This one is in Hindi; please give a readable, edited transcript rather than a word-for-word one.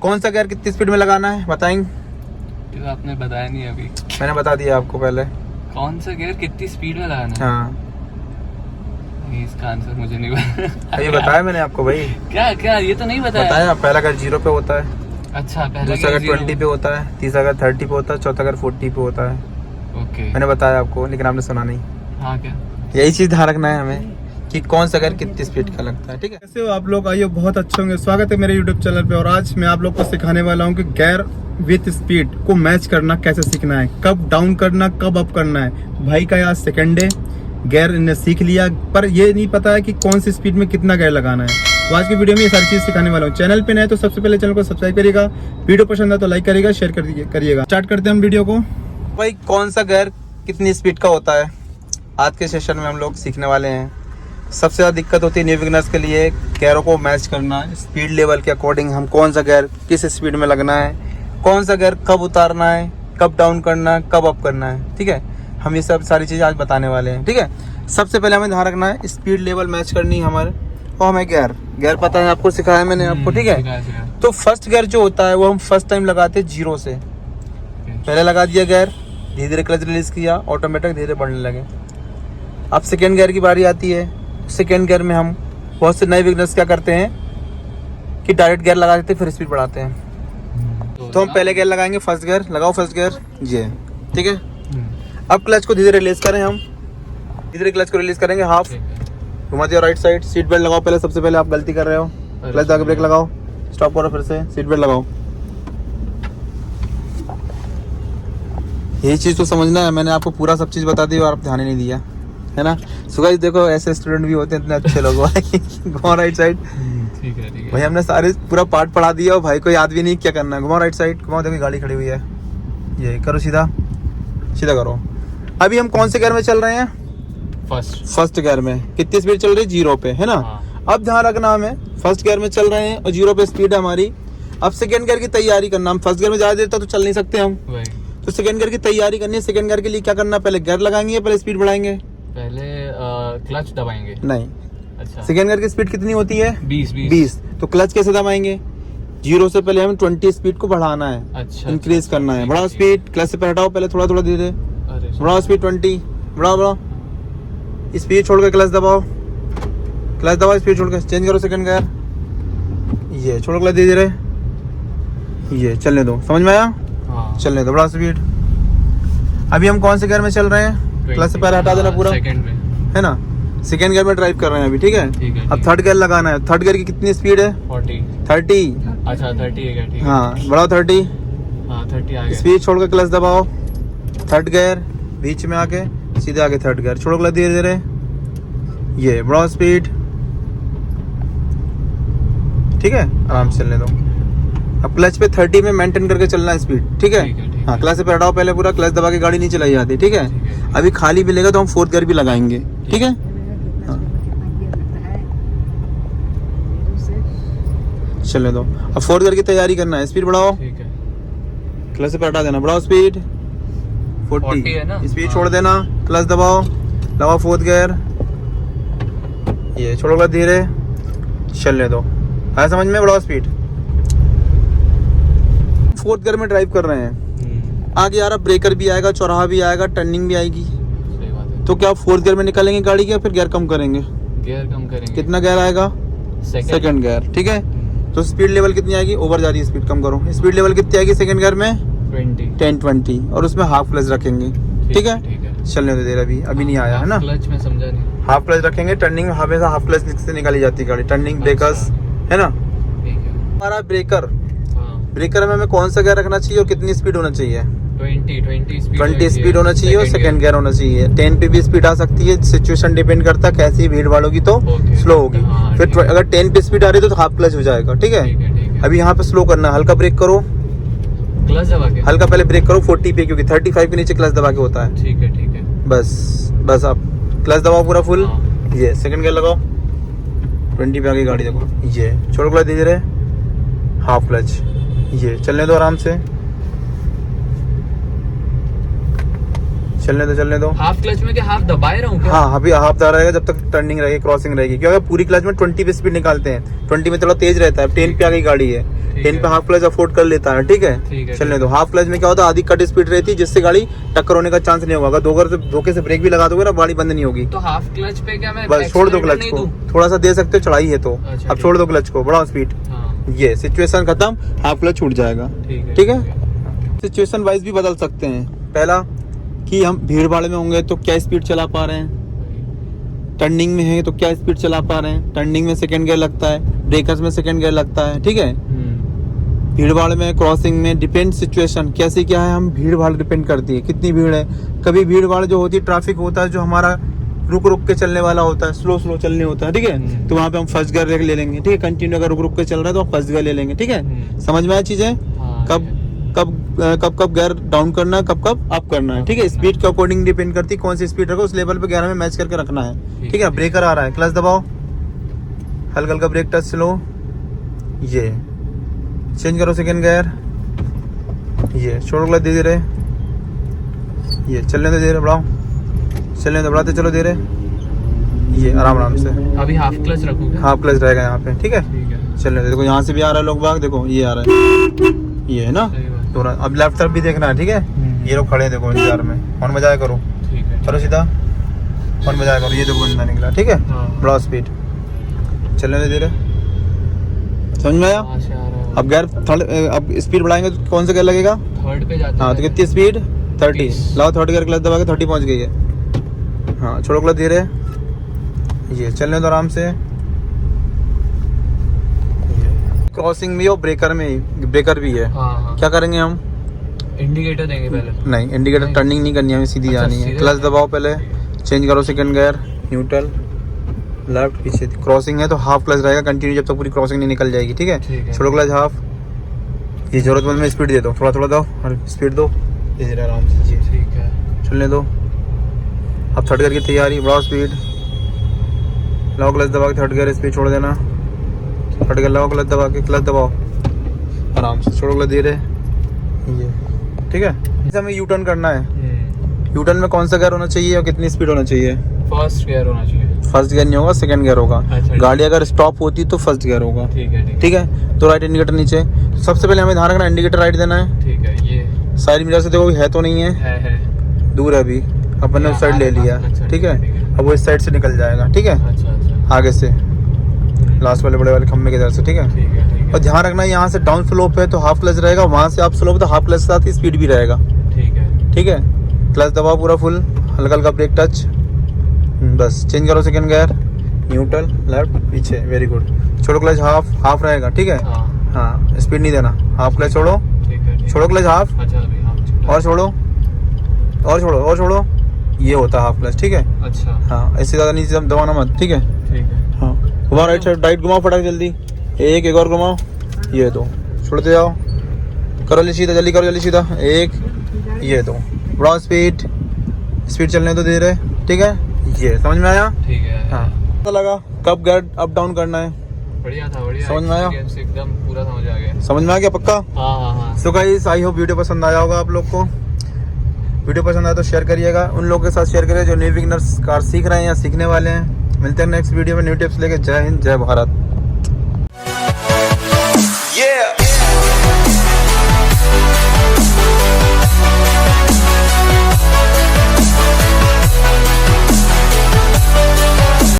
कौन सा गियर कितनी स्पीड में लगाना है बताएंगे? ये तो आपने बताया नहीं अभी। मैंने बता दिया आपको पहले। कौन सा गियर कितनी स्पीड में लगाना है? हाँ इसका आंसर मुझे नहीं पता। ये बताया मैंने आपको भाई। क्या क्या ये तो नहीं बताया। पहला गियर 0 पे होता है, अच्छा पहला दूसरा गियर गियर 20 पे होता है, तीसरा गियर 30 पे होता है, चौथा गियर 40 पे होता है। ओके मैंने बताया आपको लेकिन आपने सुना नहीं। हाँ क्या यही चीज ध्यान रखना है हमें कि कौन सा गियर कितनी स्पीड का लगता है। ठीक है, कैसे हो आप लोग? आइए बहुत अच्छे होंगे। स्वागत है मेरे YouTube चैनल पे। और आज मैं आप लोग को सिखाने वाला हूँ कि गियर विथ स्पीड को मैच करना कैसे सीखना है, कब डाउन करना कब अप करना है। भाई का आज सेकंड डे, गियर इन्हें सीख लिया पर ये नहीं पता है कि कौन सी स्पीड में कितना गियर लगाना है। तो आज की वीडियो में ये सारी चीज सिखाने वाला हूँ। चैनल पे नए तो सबसे पहले चैनल को सब्सक्राइब करिएगा, वीडियो पसंद है तो लाइक करिएगा, शेयर करिएगा। स्टार्ट करते हैं हम वीडियो को। भाई कौन सा गियर कितनी स्पीड का होता है आज के सेशन में हम लोग सीखने वाले हैं। सबसे ज़्यादा दिक्कत होती है न्यू बिगिनर्स के लिए गियरों को मैच करना, स्पीड लेवल के अकॉर्डिंग हम कौन सा गियर किस स्पीड में लगना है, कौन सा गियर कब उतारना है, कब डाउन करना है, कब अप करना है। ठीक है, हम ये सब सारी चीज़ें आज बताने वाले हैं। ठीक है, सबसे पहले हमें ध्यान रखना है स्पीड लेवल मैच करनी है हमारे, और हमें गियर पता है, आपको सिखाया मैंने आपको। ठीक है, तो फर्स्ट गियर जो होता है वो हम फर्स्ट टाइम लगाते हैं 0 से। पहले लगा दिया गियर, धीरे धीरे क्लच रिलीज किया, ऑटोमेटिक धीरे बढ़ने लगे। अब सेकेंड गियर की बारी आती है। सेकेंड गियर में हम बहुत से नए बिगिनर्स क्या करते हैं कि डायरेक्ट गियर लगा देते हैं फिर स्पीड बढ़ाते हैं। तो हम पहले गियर लगाएंगे, फर्स्ट गियर लगाओ, फर्स्ट गियर ये। ठीक है, अब क्लच को धीरे रिलीज करें, हम धीरे क्लच को रिलीज करेंगे, हाफ घुमा दिया राइट साइड। सीट बेल्ट लगाओ पहले, सबसे पहले आप गलती कर रहे हो, क्लच दबा के ब्रेक लगाओ, स्टॉप करो, फिर से सीट बेल्ट लगाओ। यही चीज़ तो समझना है, मैंने आपको पूरा सब चीज़ बता दी और आप ध्यान ही नहीं दिया है ना। सो गाइस देखो ऐसे स्टूडेंट भी होते हैं इतने अच्छे लोग घुमाओ राइट साइड। ठीक है भाई हमने सारे पूरा पार्ट पढ़ा दिया और भाई को याद भी नहीं क्या करना है। घुमाओ राइट साइड, घुमाओ, देखो गाड़ी खड़ी हुई है, ये करो सीधा सीधा करो। अभी हम कौन से गियर में चल रहे हैं? फर्स्ट गियर में। कितनी स्पीड चल रही है? 0 पे, है ना। अब ध्यान रखना हमें, फर्स्ट गियर में चल रहे हैं और 0 पे स्पीड है हमारी। अब सेकंड गियर की तैयारी करना। हम फर्स्ट गियर में ज्यादा देर तक तो चल नहीं सकते हम, तो सेकंड गियर की तैयारी करनी है। सेकंड गियर के लिए क्या करना है? पहले गियर लगाएंगे, पहले स्पीड बढ़ाएंगे, पहले क्लच दबाएंगे। नहीं, अच्छा सेकंड गियर की स्पीड कितनी होती है? 20। तो क्लच कैसे दबाएंगे? 0 से पहले हमें 20 स्पीड को बढ़ाना है, अच्छा इंक्रीज करना है। बढ़ाओ स्पीड, क्लच से हटाओ पहले, थोड़ा थोड़ा धीरे बढ़ाओ स्पीड। 20 बढ़ाओ, स्पीड छोड़ के क्लच दबाओ, क्लच दबाओ, स्पीड छोड़ के चेंज करो सेकंड गियर, ये छोड़ो क्लच धीरे धीरे, ये चलने दो। समझ में आया? हाँ। चलने दो, बढ़ाओ स्पीड। अभी हम कौन से गियर में चल रहे हैं? क्लच से पहले हटा देना पूरा, सेकंड में, है ना। सेकंड गियर में ड्राइव कर रहे हैं अभी। ठीक है, अब थर्ड गियर लगाना है। थर्ड गियर की कितनी स्पीड है? 30। अच्छा 30 है क्या? ठीक है, हाँ बढ़ाओ 30। हाँ 30 आ गया। स्पीड छोड़ के क्लच दबाओ, थर्ड गियर बीच में आके सीधे आगे थर्ड गियर, छोड़ो क्लच धीरे धीरे, ये बढ़ाओ स्पीड। ठीक है, आराम से चलने दो। अब क्लच पे 30 में मेंटेन करके चलना है स्पीड। ठीक है, हाँ क्लच से हटाओ पहले पूरा, क्लच दबा के गाड़ी नहीं चलाई जाती। ठीक है, अभी खाली मिलेगा तो हम फोर्थ गियर भी लगाएंगे। ठीक है, हाँ। चलने दो। अब फोर्थ गियर की तैयारी करना है, स्पीड बढ़ाओ, ठीक है, क्लच से हटा देना, बढ़ाओ स्पीड 40 है ना। स्पीड छोड़ देना, क्लच दबाओ, लगाओ फोर्थ गियर, ये छोड़ो क्लच धीरे, चलने दो। आया समझ में? बढ़ाओ स्पीड। फोर्थ गियर में ड्राइव कर रहे हैं, आगे यार ब्रेकर भी आएगा, चौराहा भी आएगा, टर्निंग भी आएगी। सही बात है। तो क्या आप फोर्थ गियर में निकालेंगे गाड़ी के, फिर गियर कम करेंगे? गियर कम करेंगे। कितना गियर आएगा? Second gear. ठीक है, तो स्पीड लेवल कितनी आएगी? ओवर जा रही है, स्पीड कम करो। स्पीड लेवल कितनी आएगी सेकंड गियर में? 10-20, और उसमें हाफ क्लच रखेंगे। ठीक है, चलने दो देर, अभी नहीं आया है ना। क्लच में समझा नहीं। हाफ क्लच रखेंगे, टर्निंग में हमेशा हाफ क्लच से निकाली जाती है गाड़ी, टर्निंग ब्रेकर्स, है ना। ठीक है, हमारा ब्रेकर, हाँ ब्रेकर में हमें कौन सा गियर रखना चाहिए और कितनी स्पीड होना चाहिए? 20 स्पीड होना चाहिए और सेकंड गियर होना चाहिए। 10 पे भी स्पीड आ सकती है, सिचुएशन डिपेंड करता है, कैसी भीड़ भाड़ होगी तो स्लो होगी। फिर अगर 10 पे स्पीड आ रही है तो हाफ क्लच हो जाएगा। ठीक है, अभी यहाँ पे स्लो करना है, हल्का ब्रेक करो, क्लच दबा के, हल्का पहले ब्रेक करो 40 पे, क्योंकि 35 के नीचे क्लच दबा के होता है। ठीक है, बस आप क्लच दबाओ पूरा फुल, ये सेकंड गियर लगाओ, 20 पे आगे गाड़ी देखो, ये छोड़ो क्लच धीरे धीरे, हाफ क्लच, ये चलने दो आराम से, चलने दो। हाफ क्लच में क्या हाफ दबाए रहूं क्या? हाँ, अभी हाफ दबा रहेगा जब तक टर्निंग रहेगी, क्रॉसिंग रहेगी। क्योंकि पूरी क्लच में 20 पे स्पीड निकालते हैं, 20 में थोड़ा तेज रहता है। 10 पे आ गई गाड़ी है, ठीक इन है। पे हाफ क्लच अफोर्ड कर लेता है, ठीक ठीक है। है, चलने ठीक दो। हाफ क्लच में क्या होता है, आधी कट स्पीड रहती है, जिससे गाड़ी टक्कर होने का चांस नहीं होगा। अगर धोखे से ब्रेक भी लगा दोगे ना, गाड़ी बंद नहीं होगी। तो हाफ क्लच पे क्या मैं बस छोड़ दो accelerator क्लच नहीं को, दूं? थोड़ा सा दे सकते हो, चढ़ाई है तो। अच्छा, अब ठीक छोड़ दो क्लच को, बढ़ाओ स्पीड। हाँ, ये सिचुएशन खत्म, हाफ क्लच छूट जाएगा। ठीक है। सिचुएशन वाइज भी बदल सकते हैं। पहला कि हम भीड़ भाड़ में होंगे तो क्या स्पीड चला पा रहे हैं, टर्निंग में है तो क्या स्पीड चला पा रहे हैं। टर्निंग में सेकंड गियर लगता है, ब्रेकर्स में सेकंड गियर लगता है, ठीक है। भीड़ भाड़ में, क्रॉसिंग में, डिपेंड सिचुएशन कैसी क्या है, हम भीड़ भाड़ डिपेंड करती है कितनी भीड़ है। कभी भीड़ भाड़ जो होती है, ट्रैफिक होता है जो हमारा रुक रुक के चलने वाला होता है, स्लो स्लो चलने होता है, ठीक है। तो वहाँ पे हम फर्स्ट गियर ले लेंगे, ठीक है। कंटिन्यू अगर रुक रुक के चल रहा है तो हम फर्स्ट गियर ले लेंगे, ठीक है। समझ में आया चीजें, हाँ, कब गियर डाउन करना है, कब अप करना है, ठीक है। स्पीड के अकॉर्डिंग डिपेंड करती है कौन सी स्पीड रखो, उस लेवल पे गियर में मैच करके रखना है, ठीक है। ब्रेकर आ रहा है, क्लच दबाओ, हल्का हल्का ब्रेक टच स्लो, ये चेंज करो सेकंड गियर, ये छोड़ो क्लच धीरे धीरे, ये चलने दो धीरे, बढ़ाओ, चलने दो, बढ़ाते चलो धीरे, ये आराम आराम से। अभी हाफ क्लच रखोगे? हाफ क्लच रहेगा यहाँ पे, ठीक है। ठीक है, चलने दो, देखो यहाँ से भी आ रहा है लोग बाग, देखो ये आ रहा है, ये है ना सही बात। दोनों। अब लेफ्ट तरफ भी देखना है, ठीक है। ये लोग खड़े हैं, देखो इंतजार में, हॉर्न बजाया करो, ठीक है, चलो सीधा हॉर्न बजाया करो। ये देखो बंदा निकला, ठीक है। हाँ। बढ़ाओ स्पीड, चलने दो धीरे, समझ में आया। वहाँ से आ रहा है। अब गियर थर्ड, अब स्पीड बढ़ाएंगे तो कौन सा गियर लगेगा, थर्ड पे जाता हाँ। तो है। कितनी स्पीड, 30। 30। लाओ थर्ड गियर क्लच दबा के 30 पहुंच गई है, हाँ। छोड़ो क्लच धीरे, ये चलने दो आराम से। क्रॉसिंग में और ब्रेकर में, ब्रेकर भी है। हाँ, हाँ। क्या करेंगे हम, इंडिकेटर देंगे पहले। नहीं इंडिकेटर नहीं। टर्निंग नहीं करनी है, हमें सीधी अच्छा, जानी है। सीधे क्लच जाना है। दबाओ पहले, चेंज करो सेकंड गियर, न्यूट्रल, लेफ्ट, पीछे। क्रॉसिंग है तो हाफ क्लच रहेगा कंटिन्यू जब तक पूरी क्रॉसिंग नहीं निकल जाएगी, ठीक ठीक है। है। छोड़ो क्लच हाफ, ये जरूरतमंद में स्पीड दे दो, थोड़ा थोड़ा दो और स्पीड दो, धीरे आराम से, जी ठीक है, चलने दो। अब थर्ड गियर की तैयारी, बढ़ाओ स्पीड, लाओ क्लच दबा के थर्ड गियर, स्पीड छोड़ देना, थर्ड गियर लाओ, क्लच दबा के, क्लच दबाओ आराम से, छोड़ो क्लच धीरे, ये ठीक है। जैसे हमें यू टर्न करना है, यू टर्न में कौन सा गियर होना चाहिए और कितनी स्पीड होना चाहिए। फर्स्ट गियर होना चाहिए। फर्स्ट गियर नहीं होगा, सेकंड गियर होगा। अच्छा, गाड़ी अगर स्टॉप होती तो फर्स्ट गियर होगा, ठीक है, ठीक है, ठीक है। तो राइट इंडिकेटर नीचे, तो सबसे पहले हमें ध्यान रखना इंडिकेटर राइट देना है। ठीक है। ये साइड मिरर से देखो है तो नहीं है, है। दूर है अभी, अपन ने उस साइड ले लिया, अच्छा, ठीक है। ठीक है। अब वो इस साइड से निकल जाएगा, ठीक है, अच्छा, अच्छा, आगे से लास्ट वाले बड़े वाले खम्भे की तरफ से, ठीक है। ठीक है, ठीक है, और ध्यान रखना यहाँ से डाउन स्लोप है तो हाफ क्लच रहेगा, वहाँ से आप स्लोप तो हाफ क्लच के साथ ही स्पीड भी रहेगा, ठीक है, ठीक है। क्लच दबाओ पूरा फुल, हल्का हल्का ब्रेक टच, बस चेंज करो सेकंड गियर, न्यूट्रल, लेफ्ट, पीछे, वेरी गुड। छोड़ो क्लच हाफ रहेगा, ठीक है। हाँ, हाँ स्पीड नहीं देना, हाफ क्लच छोड़ो, ठीक है, ठीक है। छोड़ो क्लच हाफ, अच्छा, अभी हाँ, और छोड़ो, और छोड़ो, और छोड़ो, ये होता है हाफ क्लच, ठीक है। अच्छा, हाँ इससे ज़्यादा नीचे दबाना मत, ठीक है। ठीक है, हाँ घुमाओ राइट साइड, राइट घुमाओ फटाक जल्दी, एक और घुमाओ, ये दो, छोड़ते जाओ, करो जल्दी सीधा, जल्दी करो जल्दी सीधा, एक, ये दो, बढ़ाओ स्पीड, स्पीड चलने दो धीरे, ठीक है। ये समझ में आया, ठीक है। हाँ पता लगा कब गियर अप डाउन करना है, बढ़िया था, बढ़िया। समझ में आया? Experience एकदम पूरा समझ आ गया। समझ में आ गया पक्का। हाँ, हाँ, हाँ। So guys I hope video पसंद आया होगा आप लोग को। वीडियो पसंद आया तो शेयर करिएगा, उन लोगों के साथ शेयर करिए जो न्यू बिगिनर्स कार सीख रहे हैं या सीखने वाले हैं। मिलते हैं नेक्स्ट वीडियो में न्यू टिप्स लेके। जय हिंद, जय भारत। Yeah.